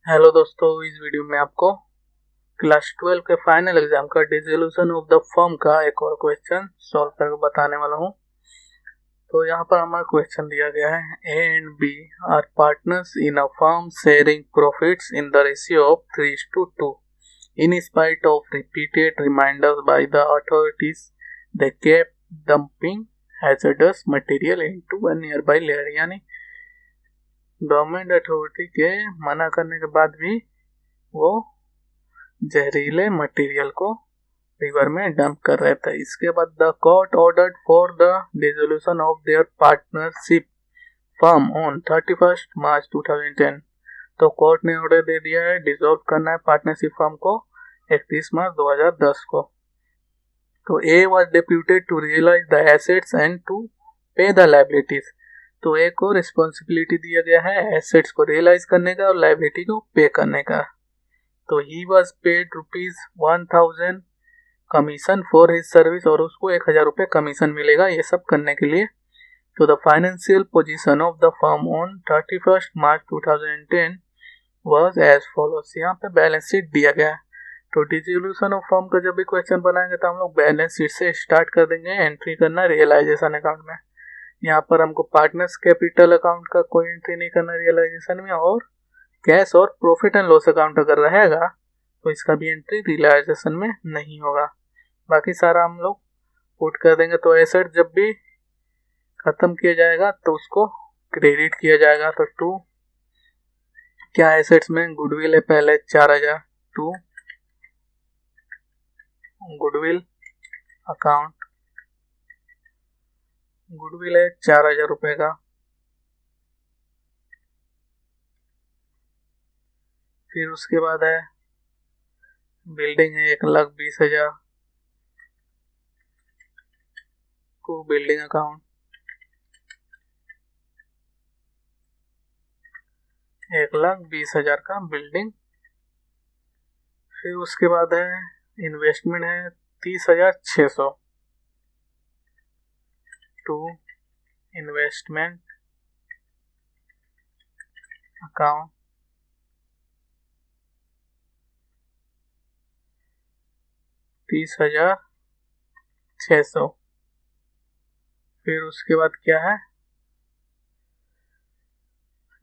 Hello दोस्तों, इस video में आपको क्लास 12 के फाइनल एग्जाम का डिसोल्यूशन ऑफ द फर्म का एक और क्वेश्चन सॉल्व करके बताने वाला हूँ। तो यहाँ पर हमारा क्वेश्चन दिया गया है, A and B are partners in a firm sharing profits in the ratio of 3:2 in spite of repeated reminders by the authorities they kept dumping hazardous material into a nearby layer. यानी government authority के मना करने के बाद भी वो जहरीले material को रिवर में डंप कर रहे थे। इसके बाद the court ordered for the dissolution of their partnership firm on 31 March 2010। तो कोर्ट ने ऑर्डर दे दिया है डिसॉल्व करना है पार्टनरशिप फर्म को 31 मार्च 2010 को। तो A was deputed to realise the assets and to pay the liabilities. तो ए को रिस्पॉन्सिबिलिटी दिया गया है एसेट्स को रियलाइज करने का और लायबिलिटी को पे करने का। तो he was paid ₹1000 commission for his service, और उसको 1000 रुपये कमीशन मिलेगा ये सब करने के लिए। तो the financial position of the firm on 31 March 2010 was as follows. यहाँ पे बैलेंस शीट दिया गया है। तो डिसोल्यूशन ऑफ फर्म का जब भी क्वेश्चन बनाएंगे तो हम लोग बैलेंस शीट से स्टार्ट कर देंगे एंट्री करना रियलाइजेशन अकाउंट में। यहाँ पर हमको पार्टनर्स कैपिटल अकाउंट का कोई एंट्री नहीं करना रियलाइजेशन में, और कैश और प्रॉफिट एंड लॉस अकाउंट अगर रहेगा तो इसका भी एंट्री रियलाइजेशन में नहीं होगा। बाकी सारा हम लोग पुट कर देंगे। तो एसेट जब भी खत्म किया जाएगा तो उसको क्रेडिट किया जाएगा। तो टू क्या एसेट्स में गुडविल है पहले 4000, टू गुडविल अकाउंट, गुडविल है 4000 रुपए का। फिर उसके बाद है बिल्डिंग है 1,20,000, टू बिल्डिंग अकाउंट 1,20,000 का बिल्डिंग। फिर उसके बाद है इन्वेस्टमेंट है 30,600, टू इन्वेस्टमेंट अकाउंट 30,600। फिर उसके बाद क्या है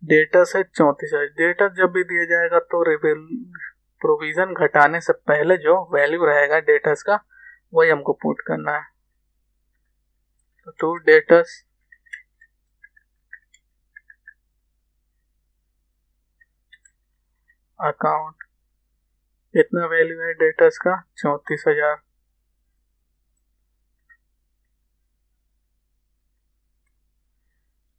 डेटस है 34,000। डेटस जब भी दिया जाएगा तो प्रोविजन घटाने से पहले जो वैल्यू रहेगा डेटस का वही हमको पुट करना है। तो टू डेटस अकाउंट कितना वैल्यू है डेटस का 34,000।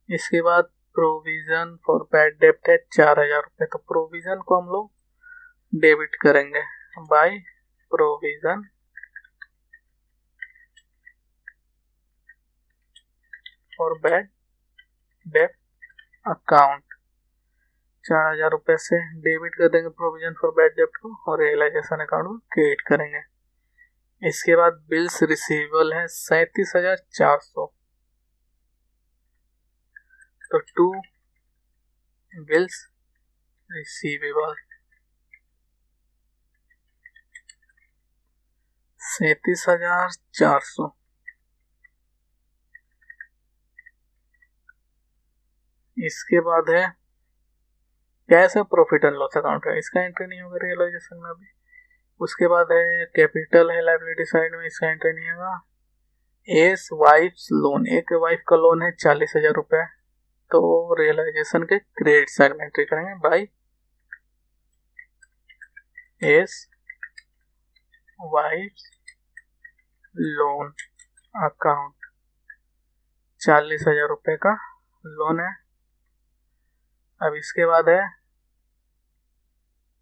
इसके बाद प्रोविजन फॉर बैड डेप्ट है 4,000 रुपये। तो प्रोविजन को हम लोग डेबिट करेंगे बाय प्रोविजन फॉर बैड डेप्ट अकाउंट। 4,000 रुपये से डेबिट कर देंगे प्रोविजन फॉर बैड डेप्ट को और रियलाइजेशन अकाउंट को क्रिएट करेंगे। इसके बाद बिल्स रिसीवेबल है 37,400। तो टू बिल्स रिसीवेबल 37,400। इसके बाद है कैश है प्रॉफिट एंड लॉस अकाउंट है, इसका एंट्री नहीं होगा रियलाइजेशन में अभी। उसके बाद है कैपिटल है लायबिलिटी साइड में, इसका एंट्री नहीं होगा। एस वाइफ्स लोन, एक वाइफ का लोन है 40,000 रुपये। तो रियलाइजेशन के क्रेडिट साइड में एंट्री करेंगे by A's wife's loan account 40,000 रुपये का लोन है। अब इसके बाद है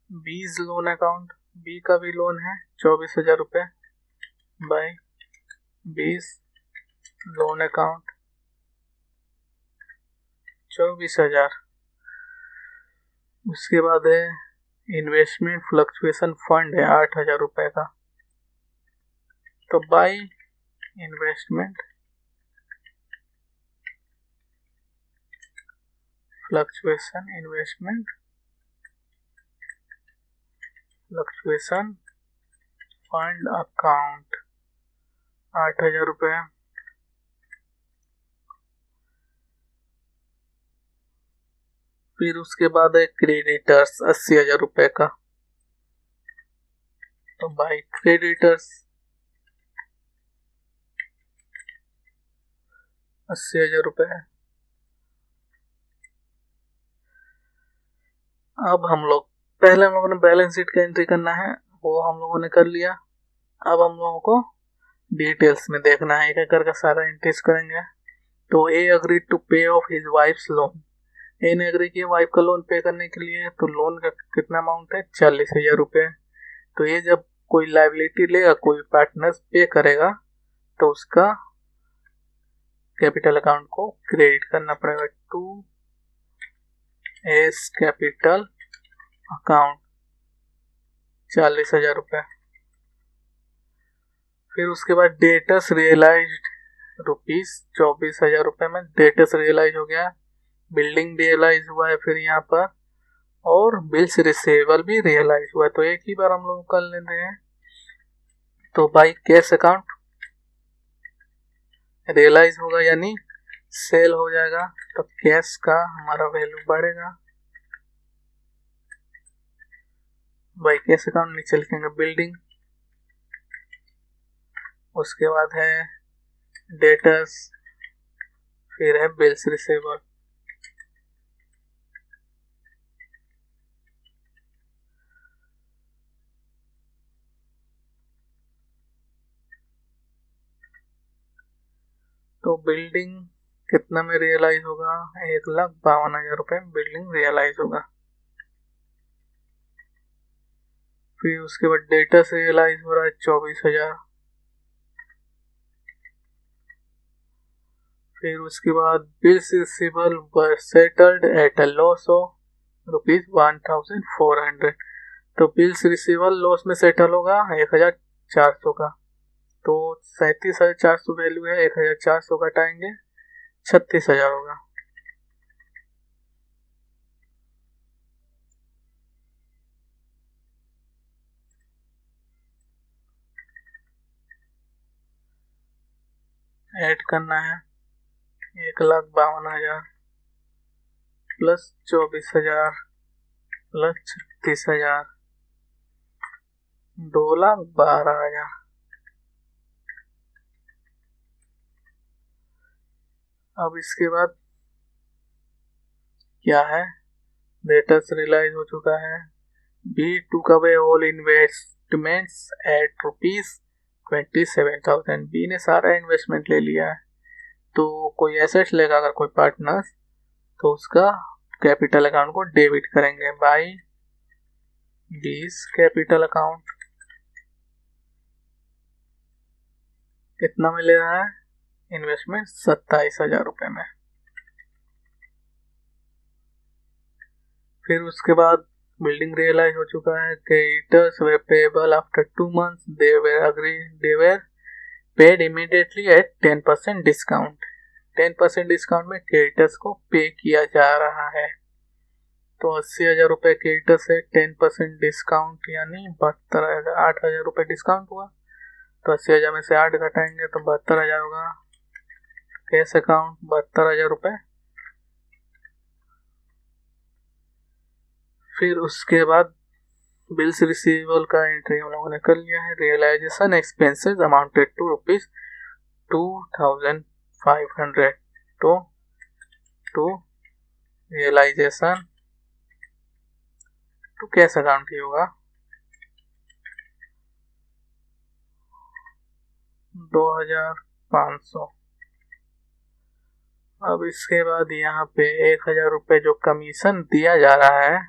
बीज लोन अकाउंट, बी का भी लोन है 24,000 रुपये बाय बीज लोन अकाउंट 24,000। उसके बाद है इन्वेस्टमेंट फ्लक्चुएशन फंड है 8,000 रुपये का। तो by investment fluctuation investment fluctuation fund account 8,000 रुपये। फिर उसके बाद है क्रेडिटर्स 80,000 रुपये का। तो बाई क्रेडिटर्स 80,000 रुपये। अब हम लोगों ने बैलेंस शीट का एंट्री करना है, वो हम लोगों ने कर लिया। अब हम लोगों को डिटेल्स में देखना है, एक एक करके सारा एंट्रीज करेंगे। तो ए अग्री टू पे ऑफ हिज वाइफ्स लोन, ए ने अग्री किया वाइफ का लोन पे करने के लिए। तो लोन का कितना अमाउंट है? 40,000 रुपये। तो ये जब कोई लाइबिलिटी लेगा, कोई पार्टनर पे करेगा, तो उसका कैपिटल अकाउंट को क्रेडिट करना पड़ेगा टू एस कैपिटल अकाउंट 40,000 रुपये। फिर उसके बाद डेटर्स रियलाइज्ड ₹24,000 रुपये में डेटर्स रियलाइज हो गया, बिल्डिंग रियलाइज हुआ है फिर यहाँ पर, और बिल्स रिसीवेबल भी रियलाइज हुआ है। तो एक ही बार हम लोग कर लेते हैं। तो बाई कैश अकाउंट रियलाइज होगा यानी सेल हो जाएगा, तो कैश का हमारा वैल्यू बढ़ेगा। बाई कैश अकाउंट नीचे लिखेंगे बिल्डिंग, उसके बाद है डेटर्स, फिर है बिल्स रिसीवेबल। तो बिल्डिंग कितना में रियलाइज होगा? 1,52,000 रुपये बिल्डिंग रियलाइज होगा। फिर उसके बाद डेटा से रियलाइज हो रहा है 24,000। फिर उसके बाद bills receivable were settled at a loss of ₹1,400। तो बिल्स रिसीवेबल लॉस में सेटल होगा 1,400 का। तो 37,400 वैल्यू है, 1,400 घटाएंगे 36,000 होगा। ऐड करना है 1,52,000 प्लस 24,000 प्लस 36,000 2,12,000। अब इसके बाद क्या है? डेटर्स रियलाइज हो चुका है। B took away all investments at ₹27,000। B ने सारा इन्वेस्टमेंट ले लिया है। तो कोई एसेट्स लेगा अगर कोई पार्टनर, तो उसका कैपिटल अकाउंट को डेबिट करेंगे बाई बीस कैपिटल अकाउंट। कितना में ले रहा है इन्वेस्टमेंट? 27,000 रुपये में। फिर उसके बाद बिल्डिंग रियलाइज हो चुका है। Creditors way payable after 2 months, they were paid immediately at 10% discount. 10% discount में क्रेडिटर्स को पे किया जा रहा है। तो 80,000 रुपये क्रेडिटर्स है, 10% डिस्काउंट यानी 72,000, 8,000 रुपये डिस्काउंट हुआ। तो 80,000 में से 8 घटाएंगे तो 72,000 होगा। कैश अकाउंट 72,000 रुपये। फिर उसके बाद बिल्स रिसीवेबल का एंट्री हम लोगों ने कर लिया है। Realisation expenses amounted to ₹2,500। तो रियलाइजेशन टू कैश अकाउंट ही होगा 2,500। अब इसके बाद यहाँ पे 1,000 रुपये जो कमीशन दिया जा रहा है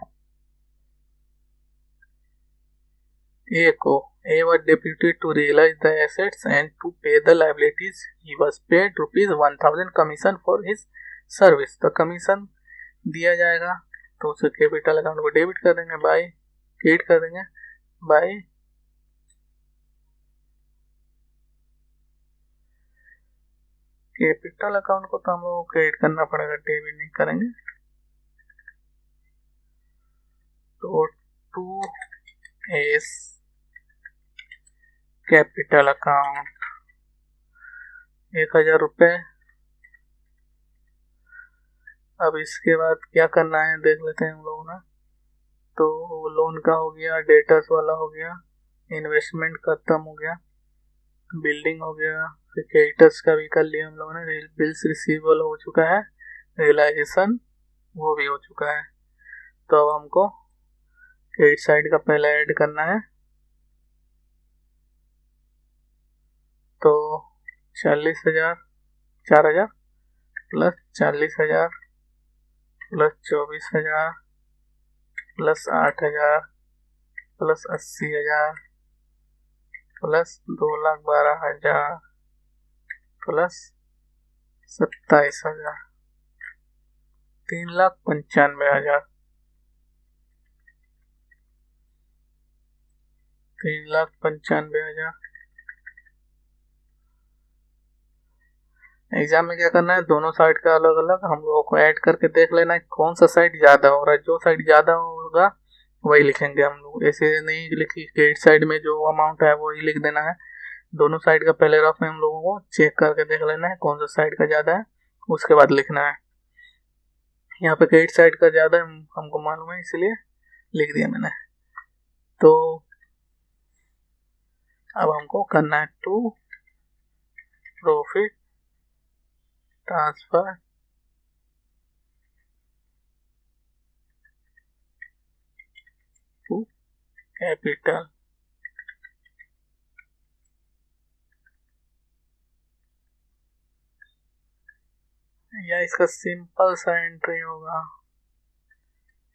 A को, A was deputed to realize the assets and to pay the liabilities. He was paid ₹1,000 commission for his service। तो कमीशन दिया जाएगा तो उसे कैपिटल अकाउंट को डेबिट कर देंगे क्रेडिट कर देंगे बाय कैपिटल अकाउंट को तो हम लोग क्रेडिट करना पड़ेगा, डेबिट नहीं करेंगे। तो एस कैपिटल अकाउंट 1000 रुपये। अब इसके बाद क्या करना है देख लेते हैं हम लोगों ने। तो लोन का हो गया, डेटर्स वाला हो गया, इन्वेस्टमेंट खत्म हो गया, बिल्डिंग हो गया, फिर क्रेडिटर्स का भी कर लिया हम लोगों ने, बिल्स रिसीवेबल हो चुका है, रियलाइजेशन वो भी हो चुका है। तो अब हमको क्रेडिट साइड का पहले ऐड करना है। तो 40,000, 4,000 plus 40,000 plus 24,000 plus 8,000 plus 80,000 plus 2,12,000 plus 27,000, 3,95,000, 3,95,000। Exam में क्या करना है, दोनों साइड का अलग अलग हम लोगों को ऐड करके देख लेना है कौन सा साइड ज्यादा हो रहा है। जो साइड ज्यादा होगा वही लिखेंगे हम लोग, ऐसे नहीं लिखी क्रेडिट साइड में जो अमाउंट है वही लिख देना है। दोनों साइड का पहले रफ में हम लोगों को चेक करके देख लेना है कौन सा साइड का ज्यादा है, उसके बाद लिखना है। यहाँ पे क्रेडिट साइड का ज्यादा हमको मालूम है इसलिए लिख दिया मैंने। तो अब हमको करना है to profit transfer to capital. या इसका सिंपल सा एंट्री होगा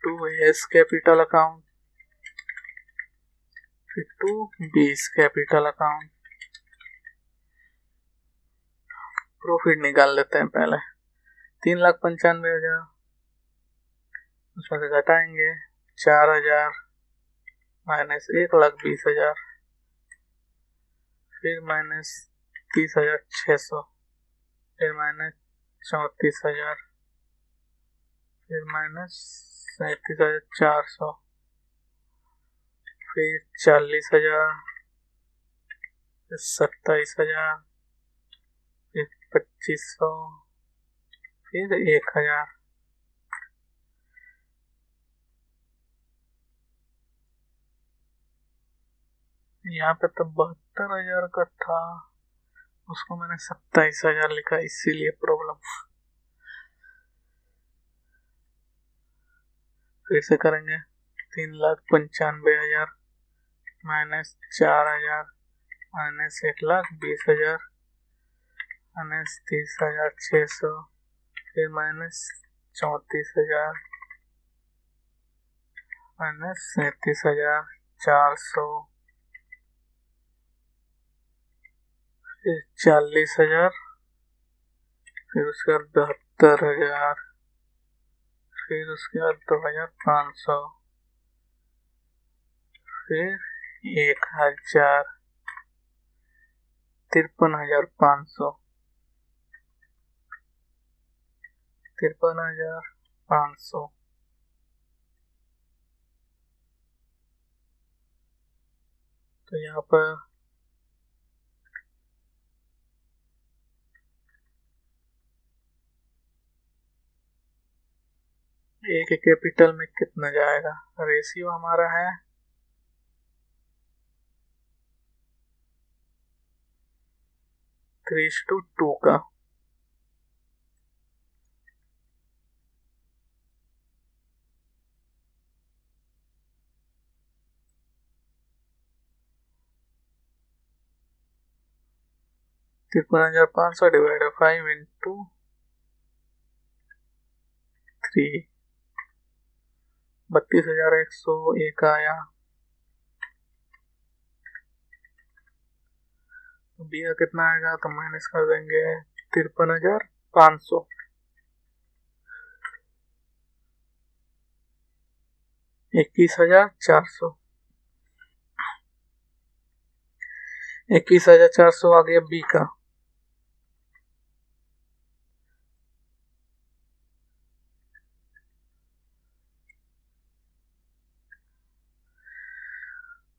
टू एस कैपिटल अकाउंट, फिर to B's capital account. Profit निकाल लेते हैं पहले। 3,95,000 उसमें से घटाएंगे 4,000 माइनस 1,20,000, फिर माइनस 30,600, फिर माइनस 34,000, फिर माइनस 37,400, फिर 40,000, फिर 27,000, फिर 2,500, फिर 1,000। यहाँ पे तो 72,000 का था, उसको मैंने 27,000 लिखा, इसीलिए प्रॉब्लम। फिर से करेंगे 3,95,000 माइनस 4,000 माइनस 1,20,000 माइनस 30,600, फिर माइनस 34,000 माइनस 37,400, फिर 40,000, फिर उसके बाद 72,000, फिर उसके बाद 2,500, फिर 1,000, 53,500, 53,500। तो यहाँ पर एक कैपिटल में कितना जाएगा, रेशियो हमारा है 3:2 का। तिरपन 500 डिवाइड 5 इंटू 3, 32,101 आया। बी का कितना आएगा तो माइनस कर देंगे 53,500, 21,400, 21,400 आ गया बी का।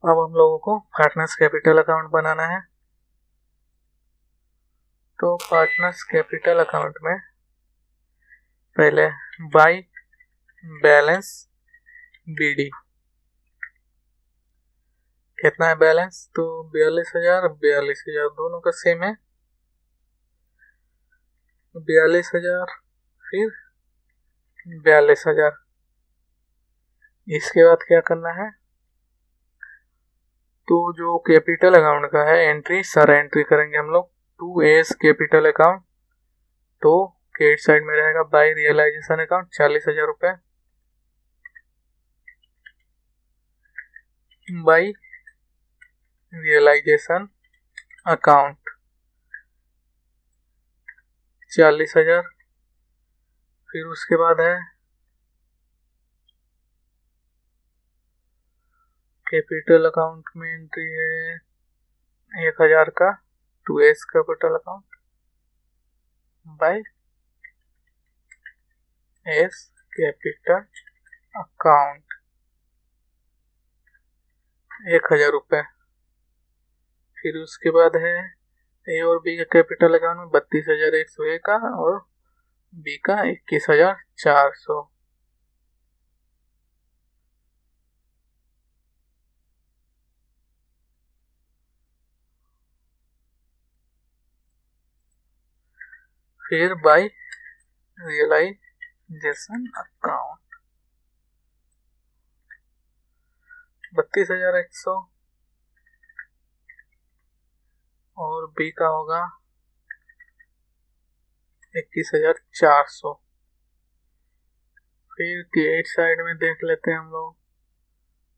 अब हम लोगों को पार्टनर्स कैपिटल अकाउंट बनाना है। तो पार्टनर्स कैपिटल अकाउंट में पहले बाय बैलेंस बीडी, कितना है बैलेंस, तो 42,000 दोनों का सेम है, 42,000 फिर 42,000। इसके बाद क्या करना है, तो जो कैपिटल अकाउंट का है एंट्री, सारा एंट्री करेंगे हम लोग टू एस कैपिटल अकाउंट। तो क्रेडिट साइड में रहेगा बाय रियलाइजेशन अकाउंट 40,000 रुपए, बाय रियलाइजेशन अकाउंट 40,000। फिर उसके बाद है कैपिटल अकाउंट में एंट्री है 1,000 का to A's capital account by A's capital account 1,000 रुपए। फिर उसके बाद है ए और बी का कैपिटल अकाउंट में 32,100 का और बी का 21,400। फिर बाय रियलाइजेशन अकाउंट 32,100 और बी का होगा 21,400। फिर क्रेडिट साइड में देख लेते हैं हम लोग,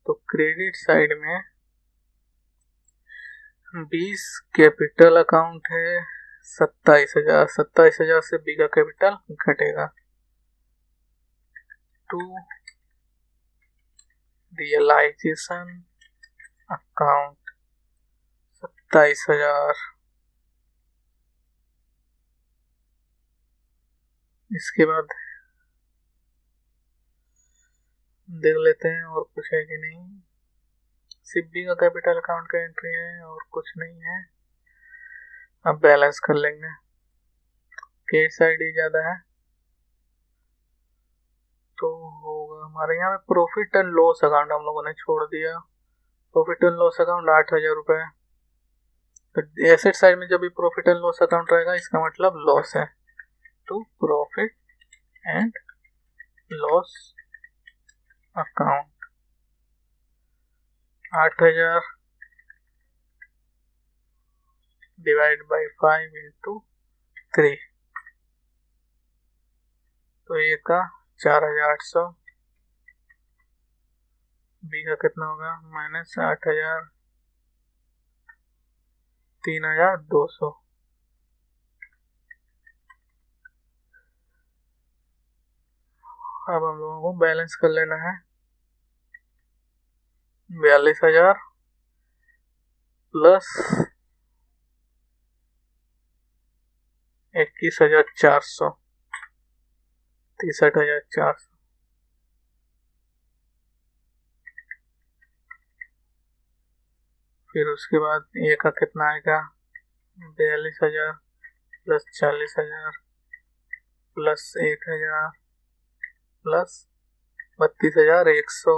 तो क्रेडिट साइड में 20 कैपिटल अकाउंट है 27,000 से बी का कैपिटल घटेगा टू रियलाइजेशन अकाउंट 27,000। इसके बाद देख लेते हैं और कुछ है कि नहीं, सिर्फ बी का कैपिटल अकाउंट का एंट्री है और कुछ नहीं है। अब बैलेंस कर लेंगे, क्रेडिट साइड ही ज्यादा है तो होगा हमारे यहाँ पे प्रॉफिट एंड लॉस अकाउंट हम लोगों ने छोड़ दिया। प्रॉफिट एंड लॉस अकाउंट 8,000 रुपए। तो एसेट साइड में जब भी प्रॉफिट एंड लॉस अकाउंट रहेगा इसका मतलब लॉस है, तो profit and loss account 8,000 divide by 5 into 3, तो ए का 4,800, बी का कितना होगा माइनस 8,000, 3,200। अब हम लोगों को बैलेंस कर लेना है, 42,000 प्लस 21,400, 63,400। फिर उसके बाद ए का कितना आएगा 42,000 प्लस 40,000 प्लस 1,000 प्लस 32,100,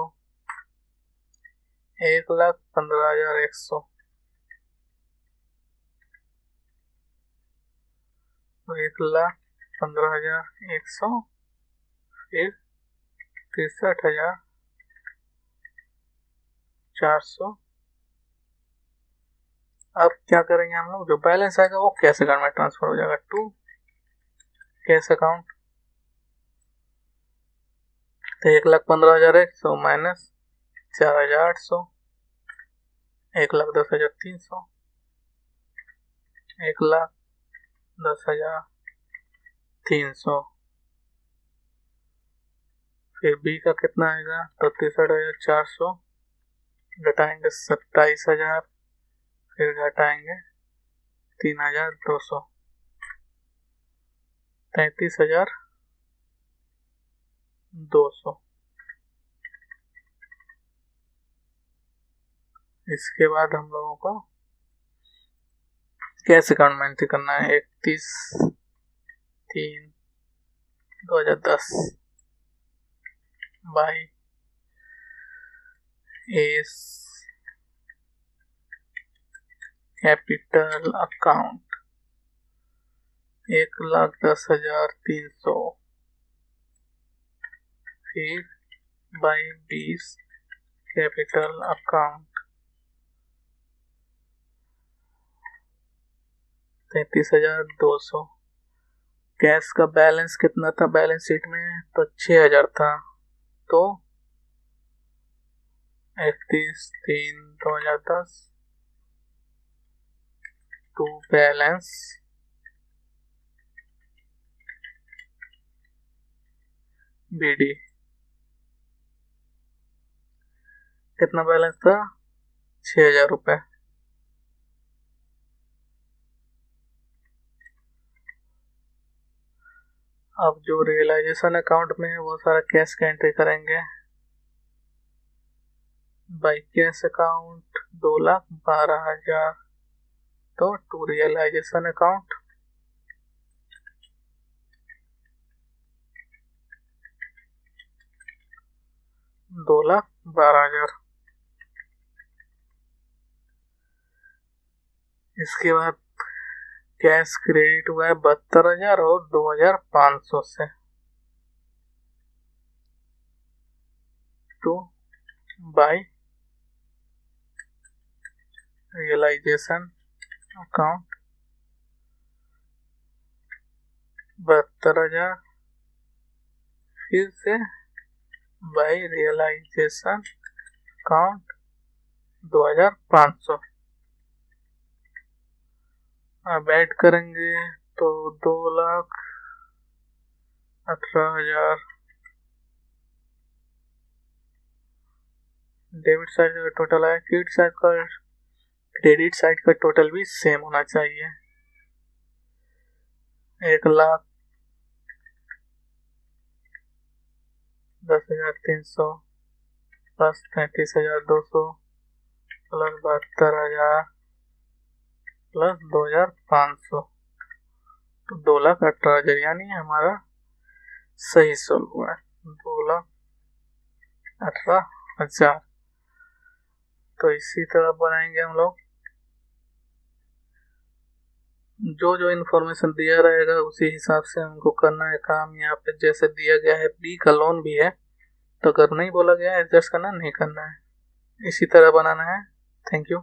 1,15,100। तो 1,15,100 फिर 63,400। अब क्या करेंगे हम लोग, जो बैलेंस आएगा वो कैश अकाउंट में ट्रांसफर हो जाएगा टू कैश अकाउंट। तो 1,15,100 माइनस 4,800, 1,10,300, 1,10,300। फिर बी का कितना आएगा, तो 63,400 घटाएंगे 27,000, फिर घटाएंगे 3,200, 33,200। इसके बाद हम लोगों को कैश अकाउंट में एंट्री करना है 31/3/2010 बाई एस कैपिटल अकाउंट 1,10,300 फिर बाई 20 कैपिटल अकाउंट 33,200। कैश का बैलेंस कितना था बैलेंस शीट में, तो 6,000 था। तो 31/3/2010 टू बैलेंस BD कितना बैलेंस था, 6,000 रुपये। अब जो रियलाइजेशन अकाउंट में है वो सारा कैश का एंट्री करेंगे। बाई कैश अकाउंट 2,12,000 तो टू रियलाइजेशन अकाउंट 2,12,000। इसके बाद कैश क्रेडिट हुआ है 72,000 और 2,500 से टू बाई रियलाइजेशन अकाउंट 72,000 फिर से बाई रियलाइजेशन अकाउंट 2,500। अब ऐड करेंगे तो 2,18,000 डेबिट साइड का टोटल है। क्रेडिट साइड का टोटल भी सेम होना चाहिए। 1,10,300 प्लस 33,200 प्लस 72,000 प्लस 2,500 तो 2,18,000 यानी हमारा सही सोल्व हुआ है 2,18,000। तो इसी तरह बनाएंगे हम लोग, जो जो इन्फॉर्मेशन दिया रहेगा उसी हिसाब से हमको करना है काम। यहाँ पे जैसे दिया गया है बी का लोन भी है, तो अगर नहीं बोला गया एडजस्ट करना नहीं करना है, इसी तरह बनाना है। Thank you.